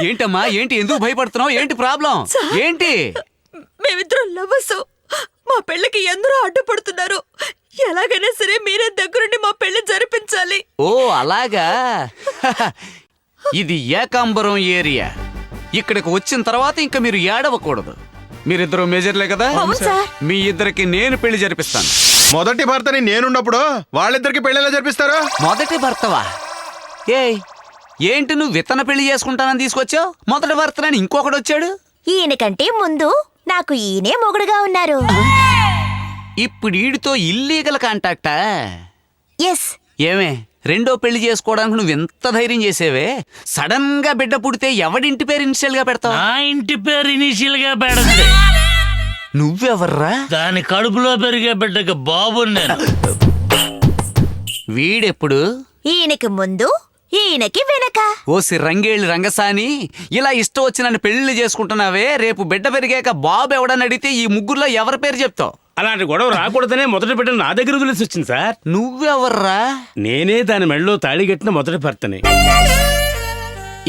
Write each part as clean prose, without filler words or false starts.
ఏంటమ్మా ఏంటి ఎందుకు భయపడుతున్నావు ఏంటి ప్రాబ్లం ఏంటి మేమిద్దరం లవర్స్ మా పెళ్ళికి ఎందరో అడ్డుపడుతున్నారు ఎలాగైనా సరే మీరే దగ్గరుండి మా పెళ్లి జరిపించాలి ఓ అలాగా ఇది ఏకాంబరం ఏరియా ఇక్కడికి వచ్చిన తర్వాత ఇంకా మీరు ఏడవకూడదు మీరిద్దరు మేజర్లే కదా అవును సార్. మీ ఇద్దరికి నేను పెళ్లి జరిపిస్తాను మొదటి భర్తని నేనున్నప్పుడు వాళ్ళిద్దరికి పెళ్లిలా జరిపిస్తారు. మొదటి భర్తవా ఏయ్ ఏంటి నువ్వు విత్తన పెళ్లి చేసుకుంటానని తీసుకొచ్చావు మొదటి భర్తనని ఇంకొకడు వచ్చాడు ఈయన కంటే ముందు నాకు ఈయనే మొగుడుగా ఉన్నారు. ఇప్పుడు ఈడితో ఇల్లీగల్ కాంటాక్టా ఎస్, ఏమే రెండో పెళ్లి చేసుకోవడానికి నువ్వు ఎంత ధైర్యం చేసేవే సడన్ గా బిడ్డ పుడితే ఎవడింటి పేరు ఇనిషియల్ గా పెడతావు నా ఇంటి పేరు ఇనిషియల్ గా పెడద్ది. నువ్వెవర్రా దాని కడుపులో పెరిగే బిడ్డకి బాబు నేను. వీడెప్పుడు ఈయనకి ముందు ఈయనకి వెనక. ఓసి రంగేళ్ళు రంగసాని ఇలా ఇష్టం వచ్చిన పెళ్లి చేసుకుంటున్నావే రేపు బిడ్డ పెరిగాక బాబు ఎవడని అడిగితే ఈ ముగ్గురులో ఎవరి పేరు చెప్తావు అలాంటి గొడవ రాకూడదనే మొదటి బిడ్డ నా దగ్గర వదిలేసి వచ్చింది సార్. నువ్వెవర్రా నేనే దాని మెడలో తాళి కట్టిన మొదటి భర్తని.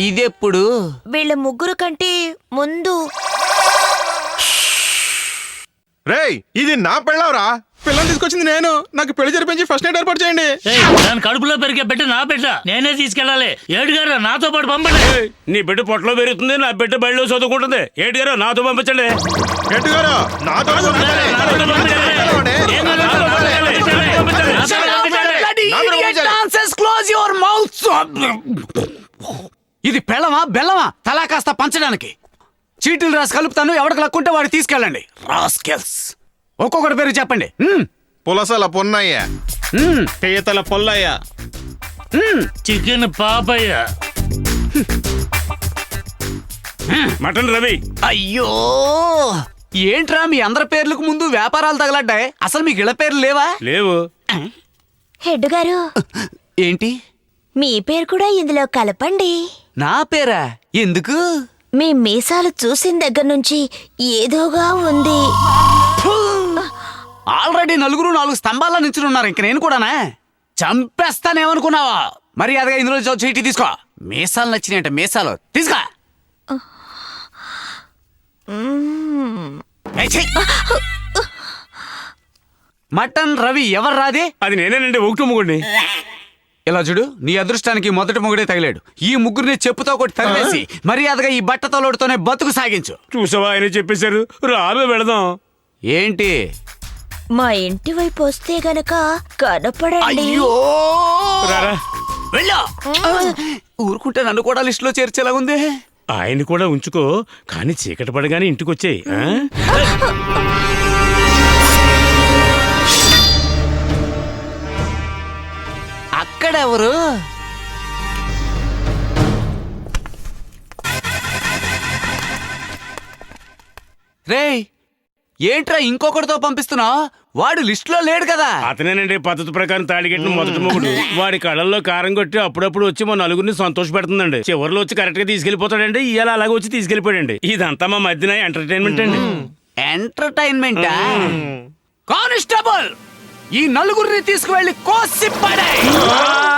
ఇదెప్పుడు వీళ్ళ ముగ్గురు కంటే ముందు. రేయ్ ఇది నా పెళ్ళవరా, పిల్లని తీసుకొచ్చింది నేను. నాకు పెళ్లి జరిపించి ఫస్ట్ నైట్ ఏర్పాటు చేయండి. ఏయ్, దాని కడుపులో పెరిగే బిడ్డ నా బిడ్డ, నేనే తీసుకెళ్ళాలి. ఏడుగారు నాతో పాటు పంపండి. ఏయ్, నీ బిడ్డ పొట్టలో పెరుగుతుంది, నా బిడ్డ బయటలో చదువుకుంటుంది. ఏడు గారు నాతో పంపించండి. రెడ్డి గారు నాతో నాతో పంపించండి. ఏం కాదు, నాతో పంపించండి. Nonsense, close your mouth. ఇది పెళ్ళమా బెల్లమా తలా కాస్త పంచడానికి చీటీలు రాసి కలుపుతాను ఎవరికి లక్కుంటే వాడు తీసుకెళ్ళండి రాస్కెల్స్ ఒక్కొక్కటి పేరు చెప్పండి పులసల పొన్నయ్య, పీతల పొల్లయ్య, చికెన్ పాపయ్య, మటన్ రవి. అయ్యో ఏంట్రా మీ అందరి పేర్లకు ముందు వ్యాపారాలు తగలడ్డాయి అసలు మీకు ఇళ్ళ పేర్లు లేవా లేవు. హెడ్ గారు, ఏంటి మీ పేరు కూడా ఇందులో కలపండి. నా పేరా ఎందుకు మీ మీసాలు చూసిన దగ్గర నుంచి ఏదోగా ఉంది. ఆల్రెడీ నలుగురు 4 స్తంభాల్లో నించుని ఉన్నారు ఇంక నేను కూడానా చంపేస్తానేమనుకున్నావా మర్యాదగా ఇందులో చీటీ తీసుకో మీసాలు నచ్చినాయంట మీసాలు తీసుకో ఏయ్, ఛీ! మటన్ రవి ఎవరు రాది అది నేనేనండి ఒకటి ముగ్గుడిని. ఇలా చూడు నీ అదృష్టానికి మొదటి మొగుడే తగిలాడు ఈ ముగ్గురిని చెప్పుతో కొట్టి తరివేసి మర్యాదగా ఈ బట్ట తోలుడుతోనే బతుకు సాగించు చూసావా ఆయన చెప్పేశారు. రాబే వెళదాం. ఏంటి మా ఇంటి వైపు వస్తే గనక కనపడండి. అయ్యో రారా. వెళ్ళా ఊరుకుంటే నన్ను కూడా లిస్టులో చేర్చేలా ఉంది ఆయన కూడా ఉంచుకో, కానీ చీకటి పడగానే ఇంటికి వచ్చేయి. అక్కడెవరు రేయ్ ఏంట్రా ఇంకొకటితో పంపిస్తున్నావు వాడు లిస్ట్ లో లేడు కదా అతనేనండి పద్ధతి ప్రకారం తాళిగట్టిన మొదటి మొగుడు. వాడి కళ్ళల్లో కారం కొట్టి అప్పుడప్పుడు వచ్చి మా నలుగురిని సంతోష పెడుతుందండి. చివరిలో వచ్చి కరెక్ట్ గా తీసుకెళ్లిపోతాడండి. ఇవాళ అలాగే వచ్చి తీసుకెళ్లిపోయాడండి. ఇదంతా మా మధ్యన ఎంటర్టైన్మెంట్ అండి. ఎంటర్టైన్మెంటా కానిస్టేబుల్ ఈ నలుగురిని తీసుకువెళ్ళి కోసి పడే